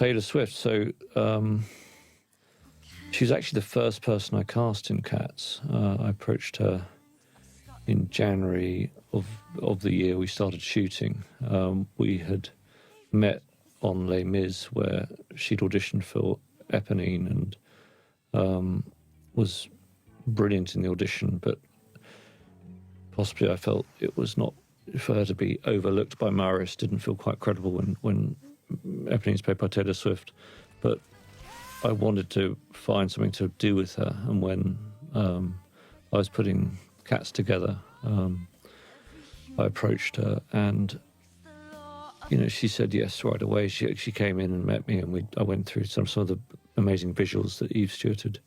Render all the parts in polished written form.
Taylor Swift. So she was actually the first person I cast in Cats. I approached her in January of the year we started shooting. We had met on Les Mis, where she'd auditioned for Eponine and was brilliant in the audition, but possibly I felt it was not, for her to be overlooked by Maris didn't feel quite credible when Eponine's played by Taylor Swift. But I wanted to find something to do with her, and when I was putting Cats together, I approached her, and she said yes right away. She came in and met me, and I went through some of the amazing visuals that Eve Stewart had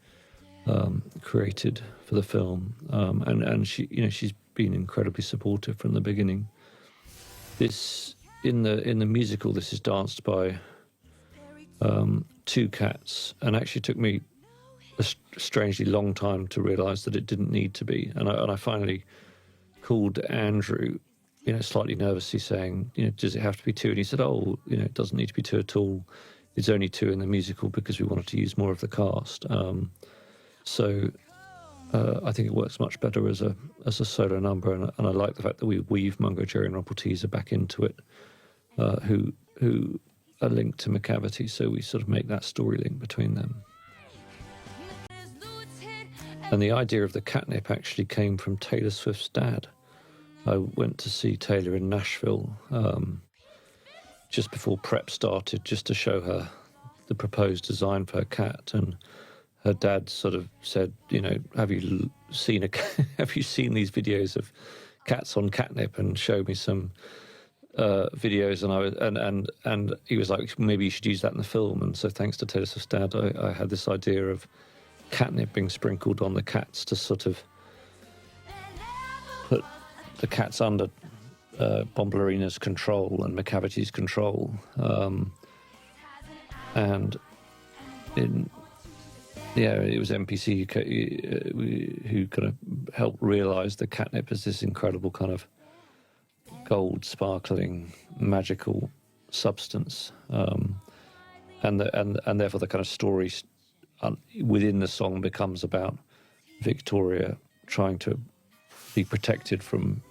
created for the film, and she's been incredibly supportive from the beginning. This in the musical, this is danced by two cats, and actually took me a strangely long time to realise that it didn't need to be. And I finally called Andrew, slightly nervously, saying, does it have to be two? And he said, it doesn't need to be two at all. It's only two in the musical because we wanted to use more of the cast. So I think it works much better as a solo number, and I like the fact that we weave Mungo Jerry and Rumple Teaser back into it, who are linked to McCavity, so we sort of make that story link between them. And the idea of the catnip actually came from Taylor Swift's dad. I went to see Taylor in Nashville just before prep started, just to show her the proposed design for her cat, and her dad sort of said, have you seen these videos of cats on catnip, and showed me some videos, and he was like, maybe you should use that in the film. And so thanks to Taylor Swift's dad, I had this idea of catnip being sprinkled on the cats to sort of put the cats under Bombalurina's control and McCavity's control, and it was MPC who kind of helped realise the catnip as this incredible kind of gold, sparkling, magical substance, and therefore the kind of story within the song becomes about Victoria trying to be protected from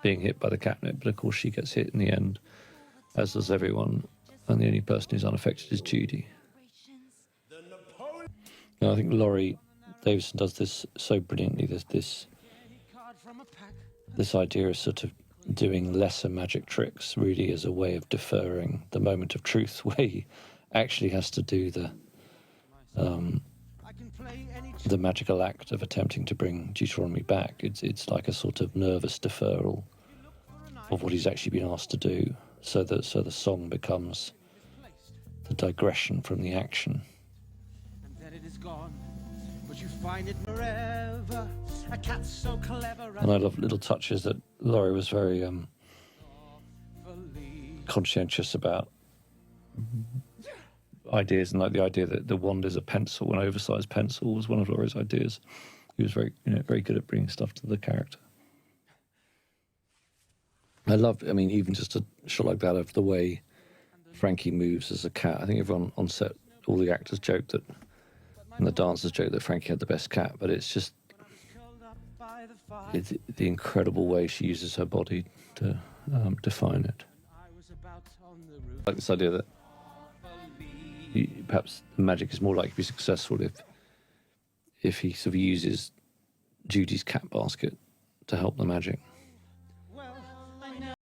being hit by the catnip, but of course she gets hit in the end, as does everyone, and the only person who's unaffected is Judy. Now, I think Laurie Davison does this so brilliantly. There's this idea of sort of doing lesser magic tricks really as a way of deferring the moment of truth, where he actually has to do the magical act of attempting to bring Deuteronomy back. It's like a sort of nervous deferral of what he's actually been asked to do, so the song becomes the digression from the action. And then it is gone, but you find it forever. A cat so clever. And I love little touches that Laurie was very conscientious about ideas, and like the idea that the wand is a pencil, an oversized pencil, was one of Laurie's ideas. He was very good at bringing stuff to the character. Even just a shot like that of the way Frankie moves as a cat. I think everyone on set, all the actors joked that, and the dancers joked that Frankie had the best cat, but it's just the incredible way she uses her body to define it. I like this idea that perhaps the magic is more likely to be successful if he sort of uses Judy's cat basket to help the magic.